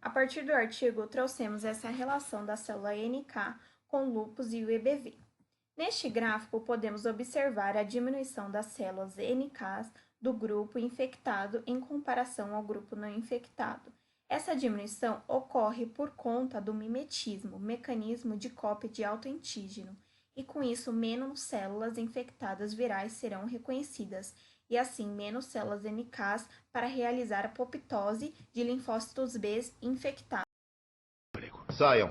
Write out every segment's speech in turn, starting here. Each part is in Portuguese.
A partir do artigo, trouxemos essa relação da célula NK com o lúpus e o EBV. Neste gráfico, podemos observar a diminuição das células NK do grupo infectado em comparação ao grupo não infectado. Essa diminuição ocorre por conta do mimetismo, mecanismo de cópia de autoantígeno, e com isso menos células infectadas virais serão reconhecidas, e assim menos células NK para realizar a apoptose de linfócitos B infectados. Saiam.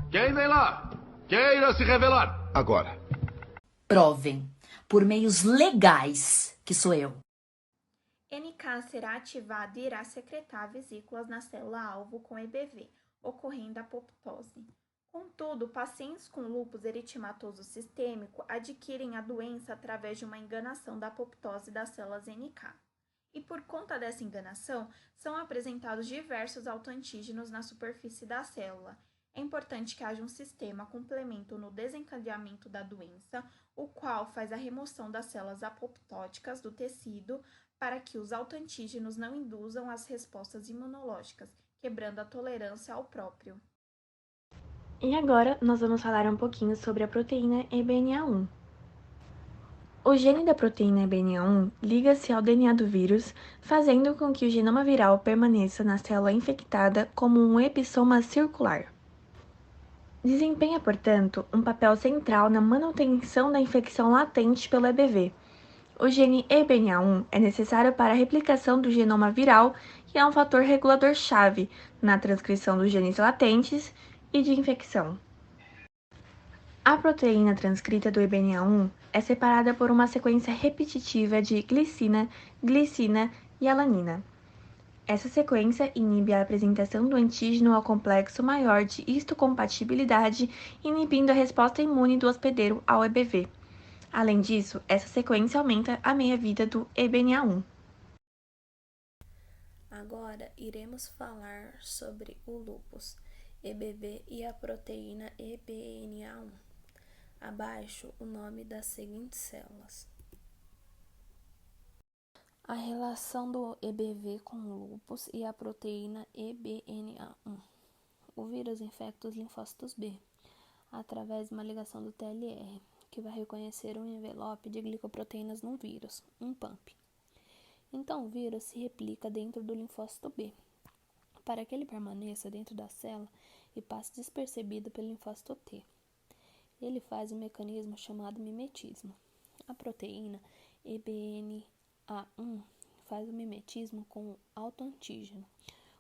Quem vem lá? Queira se revelar. Agora. Provem, por meios legais, que sou eu. NK será ativado e irá secretar vesículas na célula-alvo com EBV, ocorrendo a apoptose. Contudo, pacientes com lúpus eritematoso sistêmico adquirem a doença através de uma enganação da apoptose das células NK. E por conta dessa enganação, são apresentados diversos autoantígenos na superfície da célula. É importante que haja um sistema complemento no desencadeamento da doença, o qual faz a remoção das células apoptóticas do tecido para que os autoantígenos não induzam as respostas imunológicas, quebrando a tolerância ao próprio. E agora nós vamos falar um pouquinho sobre a proteína EBNA1. O gene da proteína EBNA1 liga-se ao DNA do vírus, fazendo com que o genoma viral permaneça na célula infectada como um epissoma circular. Desempenha, portanto, um papel central na manutenção da infecção latente pelo EBV. O gene EBNA1 é necessário para a replicação do genoma viral e é um fator regulador-chave na transcrição dos genes latentes e de infecção. A proteína transcrita do EBNA1 é separada por uma sequência repetitiva de glicina, glicina e alanina. Essa sequência inibe a apresentação do antígeno ao complexo maior de histocompatibilidade, inibindo a resposta imune do hospedeiro ao EBV. Além disso, essa sequência aumenta a meia-vida do EBNA1. Agora iremos falar sobre o lúpus, EBV e a proteína EBNA1. Abaixo o nome das seguintes células. A relação do EBV com o lúpus e a proteína EBNA1. O vírus infecta os linfócitos B através de uma ligação do TLR, que vai reconhecer um envelope de glicoproteínas no vírus, um PAMP. Então o vírus se replica dentro do linfócito B, para que ele permaneça dentro da célula e passe despercebido pelo linfócito T. Ele faz um mecanismo chamado mimetismo. A proteína EBNA1 faz o mimetismo com o autoantígeno,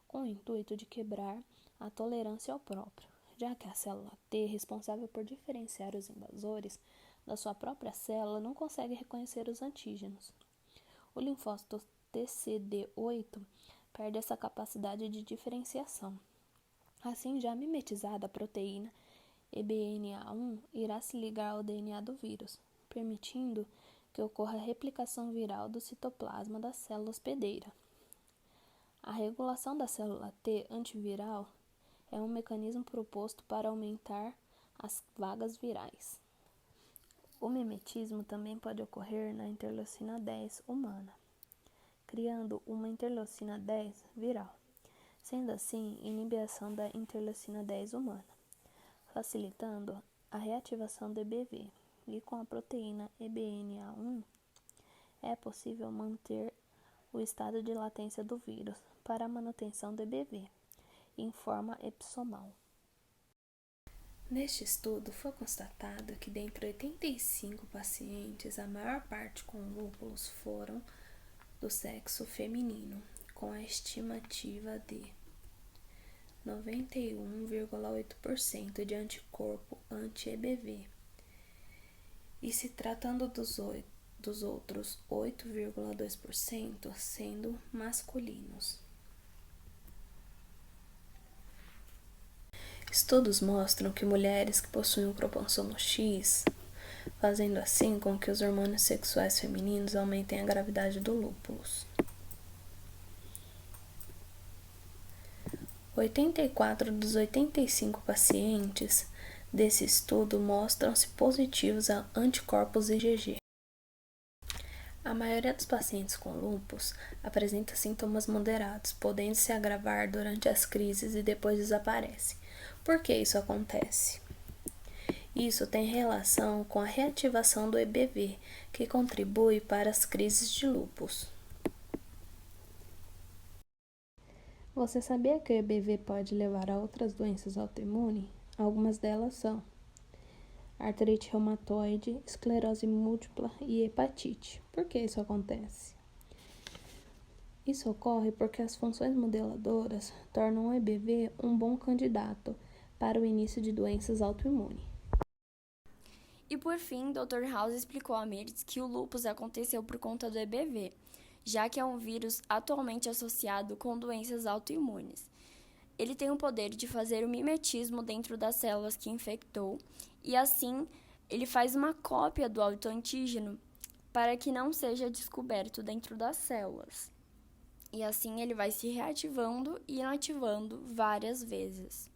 com o intuito de quebrar a tolerância ao próprio, já que a célula T, responsável por diferenciar os invasores da sua própria célula, não consegue reconhecer os antígenos. O linfócito TCD8 perde essa capacidade de diferenciação. Assim, já mimetizada a proteína EBNA1 irá se ligar ao DNA do vírus, permitindo que ocorra a replicação viral do citoplasma da célula hospedeira. A regulação da célula T antiviral é um mecanismo proposto para aumentar as vagas virais. O mimetismo também pode ocorrer na interleucina 10 humana, criando uma interleucina 10 viral, sendo assim inibe a ação da interleucina 10 humana, facilitando a reativação do EBV, e com a proteína EBNA1 é possível manter o estado de latência do vírus para a manutenção do EBV em forma epissomal. Neste estudo foi constatado que dentre 85 pacientes, a maior parte com lúpulos foram do sexo feminino, com a estimativa de 91,8% de anticorpo anti-EBV, e se tratando dos outros 8,2% sendo masculinos. Estudos mostram que mulheres que possuem um cromossomo X, fazendo assim com que os hormônios sexuais femininos aumentem a gravidade do lúpulus. 84 dos 85 pacientes desse estudo mostram-se positivos a anticorpos IgG. A maioria dos pacientes com lúpus apresenta sintomas moderados, podendo se agravar durante as crises e depois desaparece. Por que isso acontece? Isso tem relação com a reativação do EBV, que contribui para as crises de lúpus. Você sabia que o EBV pode levar a outras doenças autoimunes? Algumas delas são artrite reumatoide, esclerose múltipla e hepatite. Por que isso acontece? Isso ocorre porque as funções modeladoras tornam o EBV um bom candidato para o início de doenças autoimunes. E por fim, Dr. House explicou a Mirtz que o lúpus aconteceu por conta do EBV, já que é um vírus atualmente associado com doenças autoimunes. Ele tem o poder de fazer o mimetismo dentro das células que infectou e, assim, ele faz uma cópia do autoantígeno para que não seja descoberto dentro das células. E, assim, ele vai se reativando e inativando várias vezes.